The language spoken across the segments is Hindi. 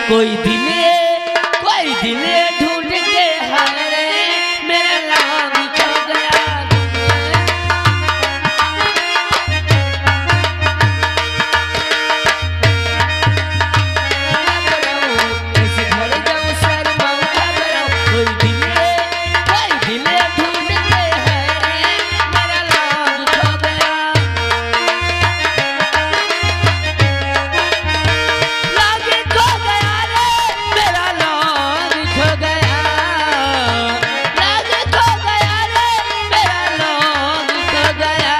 कोई दिल ढूंढ के हारे मेरा नाम खो गया। कैसे घर जाऊं शर्माऊं घबराऊं, कोई दिल ढूंढ के हारे मेरा नाम खो गया। लागे खो गया रे मेरा नाम खो गया, लागे खो गया रे मेरा नाम खो गया।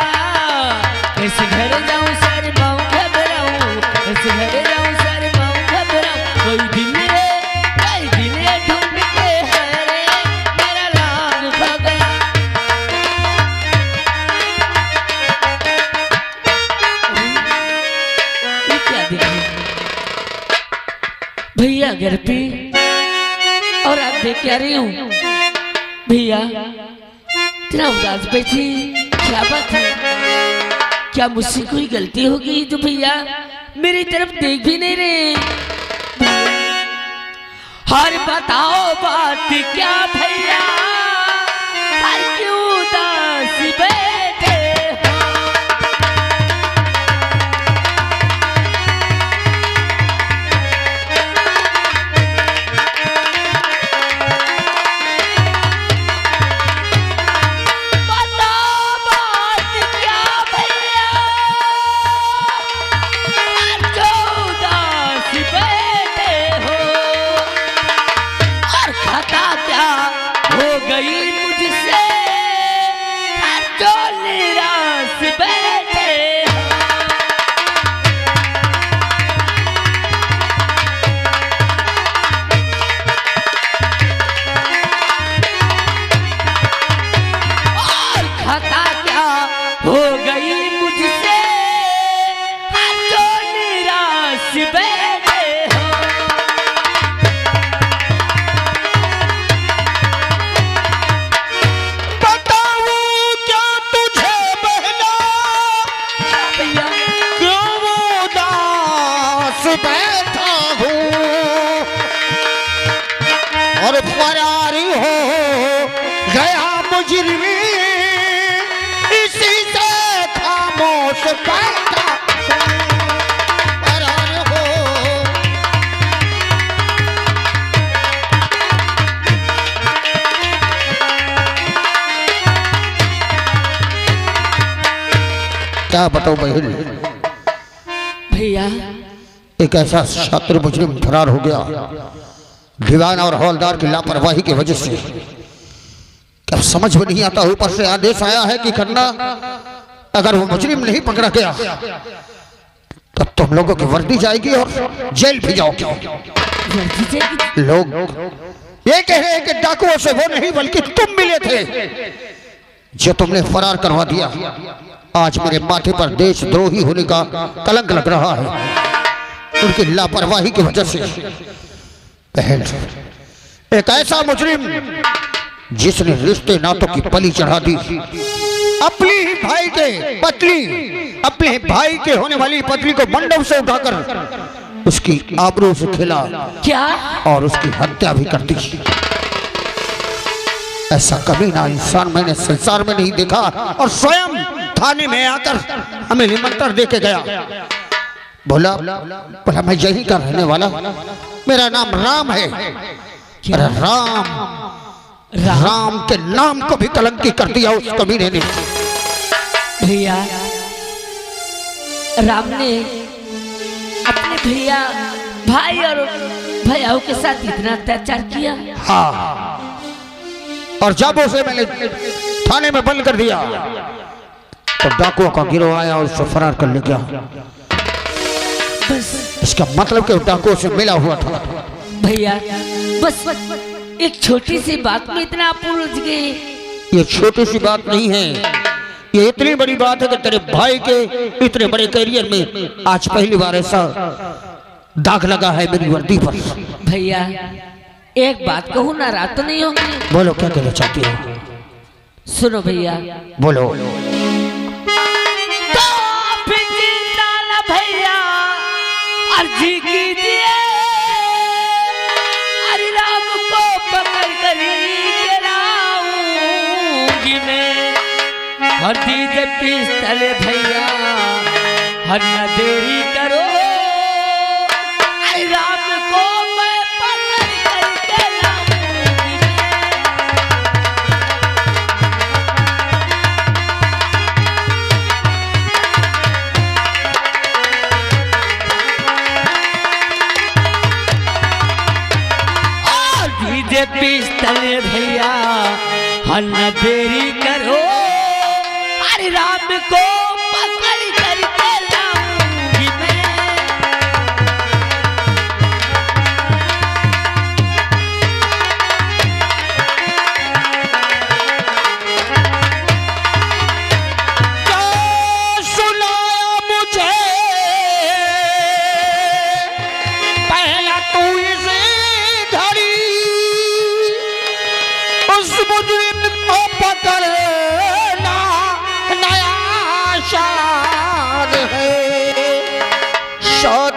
कैसे घर जाऊं शर्माऊं घबराऊं, कैसे घर जाऊं शर्माऊं घबराऊं, कोई दिल ढूंढ के हारे मेरा नाम खो गया। ये क्या दिख भैया घर पे और आप देख क्या रही हूँ भैया, इतना उदास बैठी, क्या बात है? क्या मुझसे कोई गलती हो गई जो भैया मेरी तरफ देख भी नहीं रहे? हर बताओ बात क्या भैया, हर क्यों उदास बैठे हो? बताओ बात क्या भैया, हर क्यों उदास बैठे हो? और खता क्या हो गई मुझसे, हर जो निराश बैठे हो? और खता क्या हो गई मुझसे, हर जो निराश बैठे हो? बताऊं क्या तुझे बहना, भैया क्यों उदास बैठा हूँ और फरारी हो गया मुजरिमी, इसी से खामोश बैठा हूँ। फरार हो क्या बताओ बहन, भैया एक ऐसा छात्र मुजरिम फरार हो गया दीवान और हवलदार की लापरवाही की वजह से। क्या समझ में नहीं आता, ऊपर से आदेश आया है कि करना, अगर वो मुजरिम नहीं पकड़ा गया तब तुम लोगों की वर्दी जाएगी और जेल भी जाओगे। लोग ये कह रहे हैं कि डाकुओं से वो नहीं बल्कि तुम मिले थे जो तुमने फरार करवा दिया। आज मेरे माथे पर देशद्रोही होने का कलंक लग रहा है उनकी लापरवाही की वजह से। बहन, एक ऐसा मुजरिम जिसने रिश्ते नातों की पली चढ़ा दी, अपने ही भाई के पत्नी, अपने भाई के होने वाली पत्नी को मंडप से उठाकर उसकी आबरू से खेला क्या और उसकी हत्या भी कर दी। ऐसा कभी ना इंसान मैंने संसार में नहीं देखा और स्वयं थाने में आकर हमें निमंत्रण देके गया। बोला मैं यही का रहने वाला, मेरा नाम राम है। अरे राम के नाम को भी कलंकी कर दिया उस कमीने ने। भैया राम ने अपने भाई और भैयाओं के साथ इतना अत्याचार किया। हाँ, और जब उसे मैंने थाने में बंद कर दिया तो डाकुओं का गिरोह आया और उससे फरार कर ले गया। बस इसका मतलब कि डाकुओं से मिला हुआ था। भैया बस एक छोटी सी बात में इतना आप उलझ गए। ये छोटी सी बात नहीं है, ये इतनी बड़ी बात है कि तेरे भाई के इतने बड़े करियर में आज पहली बार ऐसा दाग लगा है मेरी वर्दी पर। भैया एक बात कहूँ, नाराज तो नहीं होंगे? बोलो क्या कहना चाहती हो? सुनो भैया, बोलो। तो फिर जिंदा ना भैया अर्जी कीजिए, हर दीजिए पिस्तल भैया, हर न देरी करो, अरे राम को मैं पकड़ करके लाऊंगी। दीजिए पिस्तल भैया, हर न देरी करो, अरे राम को पकड़ करके लाऊंगी मैं। क्या सुनाया मुझे पहला तू इसे घड़ी, उस मुजरिम को पकड़ना नया शान है। साथ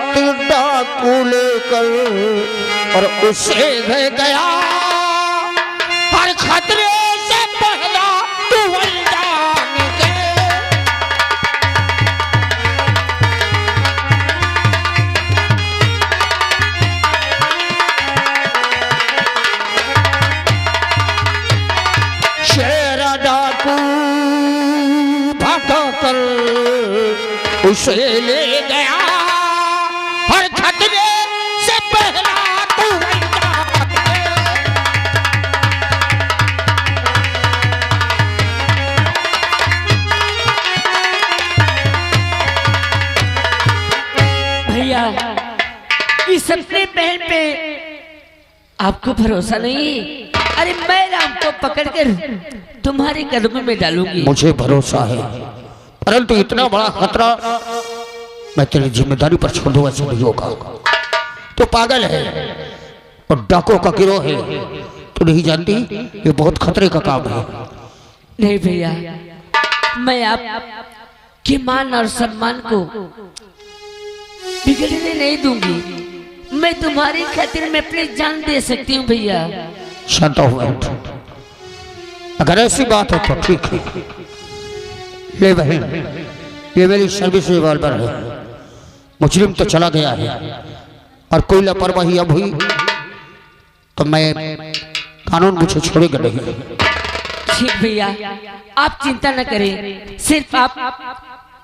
डाकू लेकर और उसे गया, हर खतरे से पहला तू अनजान के। शेर डाकू भगा कर उसे ले गया, हर खतरे से पहला तू अनजान है। भैया इस अपने बहन पे आपको भरोसा नहीं? अरे मैं राम को पकड़कर तुम्हारे कदमों में डालूंगी। मुझे भरोसा है, परंतु इतना बड़ा खतरा मैं तेरी जिम्मेदारी पर छोड़ दूं ऐसा नहीं होगा। तो पागल है और डाकों का गिरोह है, तू नहीं जानती ये बहुत खतरे का काम है। नहीं भैया, मैं आप के मान और सम्मान को बिगड़ने नहीं दूंगी। मैं तुम्हारी खातिर में अपनी जान दे सकती हूँ भैया। शांत हो बैठ, अगर ऐसी बात है तो ठीक है। ले बहन, ये मेरी सर्विस रिवॉल्वर है। मुजरिम तो चला गया है और कोई लापरवाही अब हुई तो मैं कानून मुझे छोड़ेगा नहीं। ठीक भैया, आप चिंता न करें, सिर्फ आप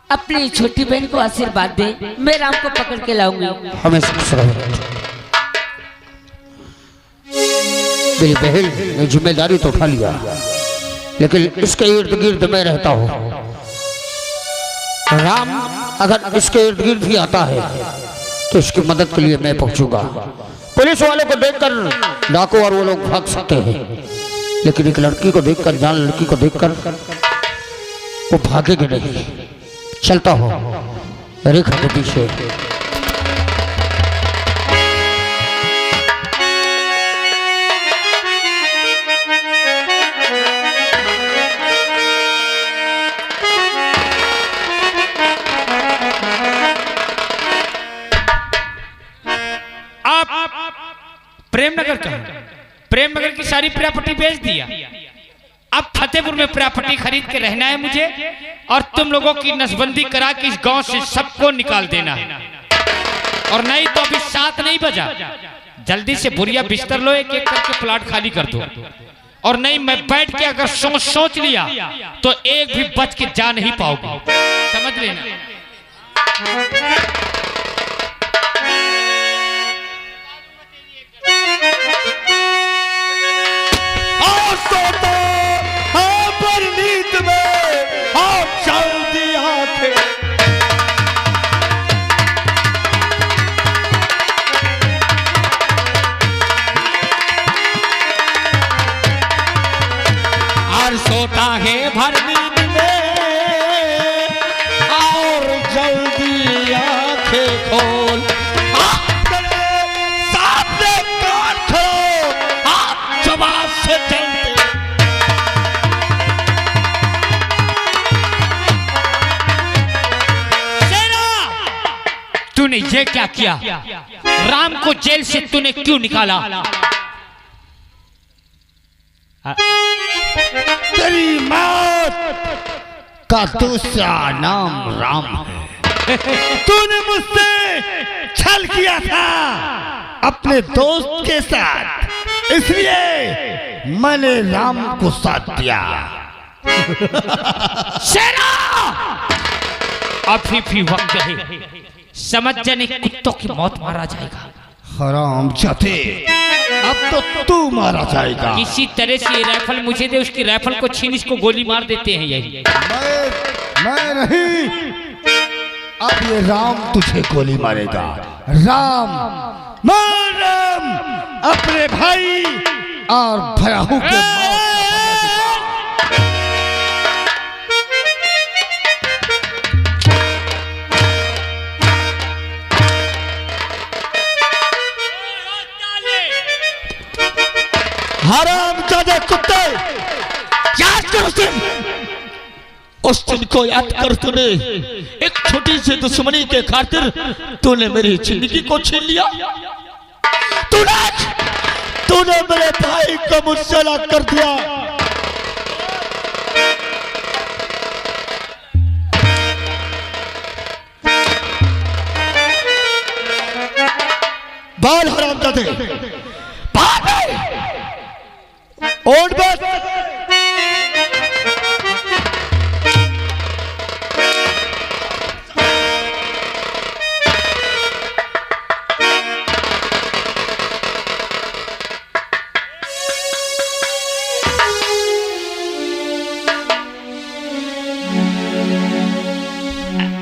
अपनी छोटी बहन को आशीर्वाद दें, मैं राम को पकड़ के लाऊंगी। हमेशा खुश रहो। मेरी बहन ने जिम्मेदारी तो उठा लिया, लेकिन इसके इर्द गिर्द मैं रहता हूँ। राम अगर इसके इर्द गिर्द भी आता है तो इसकी मदद के लिए मैं पहुंचूंगा। पुलिस वालों को देखकर डाकू और वो लोग भाग सकते हैं, लेकिन एक लड़की को देखकर, जान लड़की को देखकर वो भागेंगे नहीं। चलता हूँ रेखा के पीछे। प्रेमनगर का, प्रेमनगर की सारी प्रॉपर्टी बेच दिया। अब फतेहपुर में प्रॉपर्टी खरीद के रहना है मुझे, और तुम लोगों की नसबंदी करा के इस गांव से सबको निकाल देना है। और नहीं तो अभी 7 नहीं बजा, जल्दी से बुरिया बिस्तर लो, एक एक करके प्लाट खाली कर दो। और नहीं, मैं बैठ के अगर सोच लिया तो एक भी बच के जा नहीं पाओगे, समझ लेना। सोता है भर नींद में और जल्दी आंखें खोल, सामने कान खोलो, आप जवाब से चलते। सेना, तूने ये क्या किया? राम को जेल से तूने क्यों निकाला? तेरी मौत का दूसरा नाम राम है। तूने मुझसे छल किया था अपने दोस्त के साथ, इसलिए मैंने राम को साथ दिया। शेरा अभी भी वक्त है, समझ जाने कुत्तों की मौत मारा जाएगा। हराम जाते, अब तो तू मारा जाएगा। किसी तरह से ये राइफल मुझे दे, उसकी राइफल को छीन इसको गोली मार देते हैं। यही मैं नहीं, अब ये राम तुझे गोली मारेगा। राम, मार राम, अपने भाई और भयाहू के हराम जादे कुत्ते, याद कर उस दिन को याद कर। तूने एक छोटी सी दुश्मनी के खातिर तूने मेरी जिंदगी को छीन लिया। तूने मेरे भाई को मुझसे अलग कर दिया। बाल हराम जादे, और बस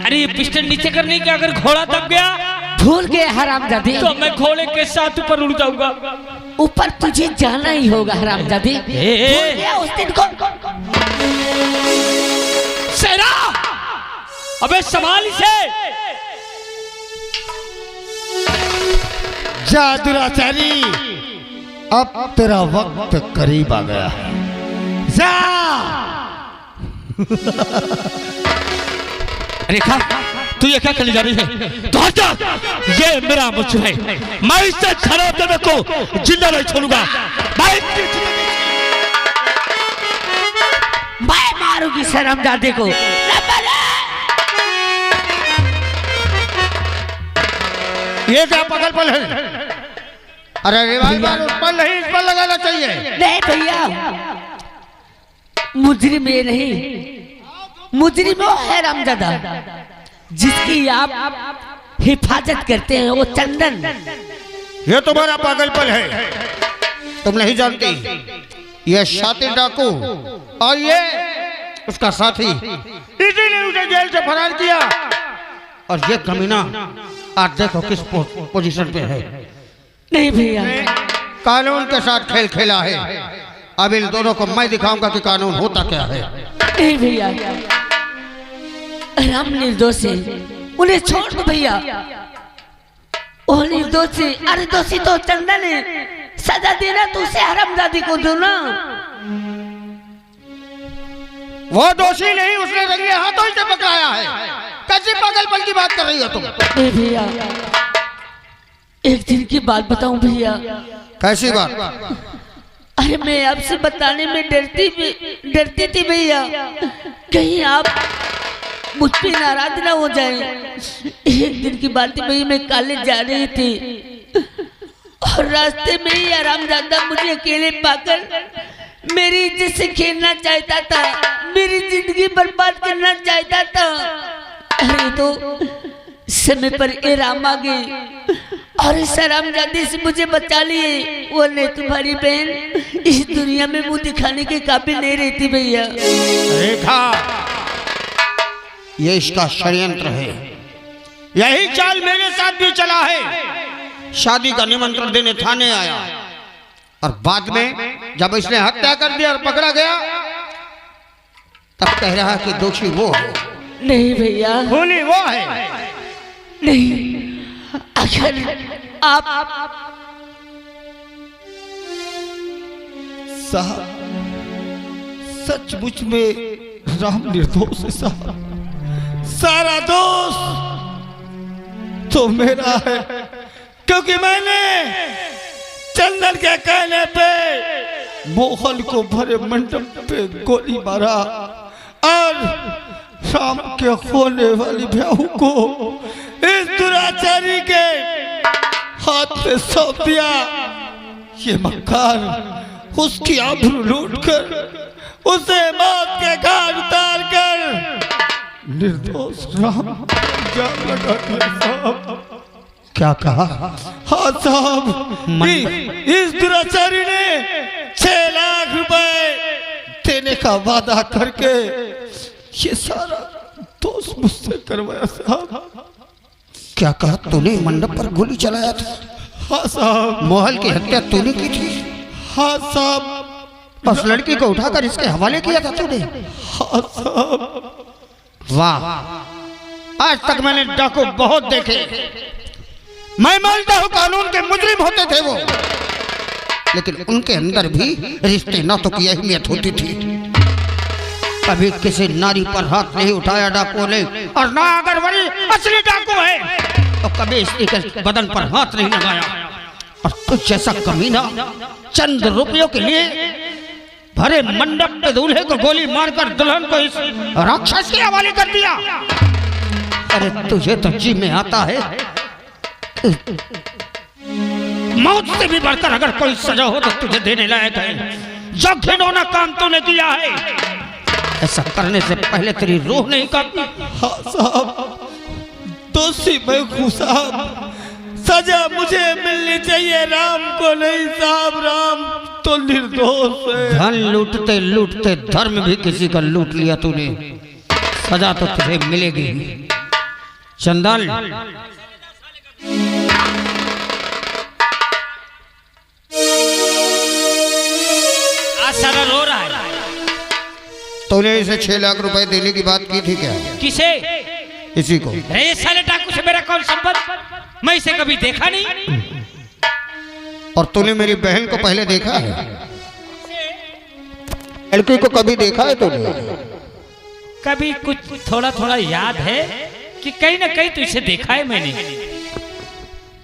अरे ये पिस्टन नीचे करने के अगर घोड़ा दब गया, भूल गए हरामजादी, तो मैं घोड़े के साथ ऊपर उड़ जाऊंगा। ऊपर तुझे जाना ही होगा हरामजादी। भूल गया उस दिन को। शेरा, अबे संभाल इसे। जा दुराचारी, अब तेरा वक्त करीब आ गया है। जा। रेखा, तू ये क्या करने जा रही है? तो हट जा, ये मेरा मुझ है, मैं इससे खराब देवे को जिंदा नहीं छोड़ूंगा। मैं मारूंगी शर्मजादे को। ये क्या पागलपन है? अरे रिवाल्वर उस पर नहीं, इस पर लगाना चाहिए। नहीं भैया, मुजरिम ये नहीं, मुजरिम वो है रामजादा जिसकी आप हिफाजत करते हैं, वो चंदन। ये तुम्हारा पागलपन है, तुम नहीं जानती। ये शातिर डाकू और ये उसका साथी, इसीलिए उसे जेल से फरार किया। और ये कमीना आज देखो किस पोजीशन पे है। नहीं भैया, कानून के साथ खेल खेला है। अब इन दोनों को मैं दिखाऊंगा कि कानून होता क्या है। नहीं भैया, राम निर्दोष है, उन्हें छोड़ दो भैया। वो निर्दोष है, अरे दोषी तो चंदन है। सजा देना तो उसे हरामजादी को दो ना। वो दोषी नहीं, उसने रंगे हाथों से पकड़ाया है। कैसी पागलपन की बात कर रही हो तुम? नहीं भैया, एक दिन की बात बताऊं भैया। कैसी बात? अरे मैं आपसे बताने में डरती थी भैया, कहीं आप मुझ पे नाराज ना हो जाए। एक दिन की बात है भैया, मैं कॉलेज जा रही थी और रास्ते में ही हरामजादा मुझे अकेले पाकर मेरी इज्जत से खेलना चाहता था, मेरी जिंदगी बर्बाद करना चाहता था। अरे तो समय पर ए राम आ गई और इस हरामजादे से मुझे बचा लिए। वो नहीं, तुम्हारी बहन इस दुनिया में मुंह दिखाने के काबिल नहीं रहती भैया। रेखा, ये इसका षड्यंत्र है। यही चाल मेरे साथ भी चला है। शादी का निमंत्रण देने थाने आया और बाद में जब इसने हत्या कर दी और पकड़ा गया, तब कह रहा कि दोषी वो है। नहीं भैया, खूनी वो है। नहीं, अगर आप साहब, सचमुच में राम निर्दोष है साहब। सारा दोष तो मेरा है, क्योंकि मैंने चंदन के कहने पे मोहन को भरे मंडप पे गोली मारा और शाम के होने वाली ब्याह को इस दुराचारी के हाथ में सौंप दिया। ये मक्कार उसकी आबरू लूट कर उसे मौत के घाट उतार कर निर्दोष राम जान लगा दिया साहब। क्या कहा? हाँ साहब, इस दुराचारी ने 6 लाख रुपए देने का वादा करके ये सारा दोस्त मुझसे करवाया साहब। क्या कहा? तूने मंडप पर गोली चलाया था? हाँ साहब। मोहल की हत्या तूने की थी? हाँ साहब। उस लड़की को उठाकर इसके हवाले किया था तूने? हाँ साहब। वाह, आज तक मैंने डाकू बहुत देखे। मैं मानता हूँ कानून के मुजरिम होते थे वो, लेकिन उनके अंदर भी रिश्ते नातों की अहमियत होती थी। कभी किसी नारी पर हाथ नहीं उठाया डाकू ने, और ना अगर वही असली डाकू है तो कभी स्त्री के बदन पर हाथ नहीं लगाया। और तुझ जैसा कमीना चंद रुपयों के लिए भरे मंडप पे दूल्हे को गोली मारकर दुल्हन को इस राक्षस के हवाले कर दिया। अरे तुझे तो जी में आता है, मौत से भी बढ़कर अगर कोई सजा हो तो तुझे देने लायक है। जो घिनौना काम तूने किया है, ऐसा करने से पहले तेरी रूह नहीं कांपी? हाँ साहब, दोषी मैं हूँ साहब, सजा मुझे मिलनी चाहिए, राम को नहीं साहब। राम तो निर्दोष है। धन लूटते लूटते धर्म भी किसी का लूट लिया तूने, सजा तो तुझे मिलेगी। चंदन, आज सारा रो रहा है। तूने इसे 6 लाख रुपए देने की बात की थी क्या? किसे? इसी को। अरे ये साले डाकू से मेरा कौन संबंध? मैं इसे कभी देखा नहीं। और तूने मेरी बहन को पहले देखा है? लड़की को कभी देखा है तूने? कभी कुछ थोड़ा थोड़ा याद है कि कहीं ना कहीं तो इसे देखा है मैंने।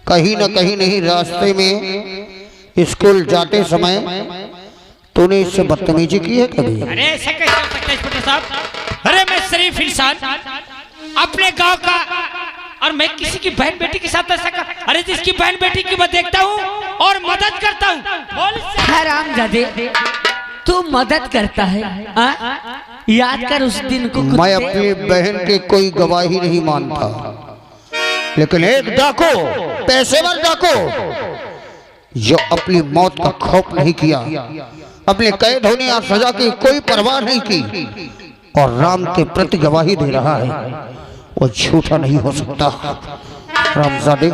कहीं ना कहीं नहीं, रास्ते में स्कूल जाते समय तूने इससे बदतमीजी की है कभी? अरे ऐसा कैसे हो सकता है इंस्पेक्टर साहब? अरे मैं शरीफ इंसान, अपने गांव का, और मैं किसी की बहन बेटी के साथ ऐसा कर? अरे जिसकी बहन बेटी की मैं देखता हूँ और मदद करता हूँ। हरामजादे, तू मदद करता है? याद कर उस दिन को। मैं अपनी बहन की कोई गवाही नहीं मानता, लेकिन एक डाकू, पेशेवर डाकू, जो अपनी मौत का खौफ नहीं किया, अपने कैद होने और सजा की कोई परवाह नहीं की और राम के प्रति गवाही दे रहा है, वो झूठा नहीं हो सकता। रामजादे,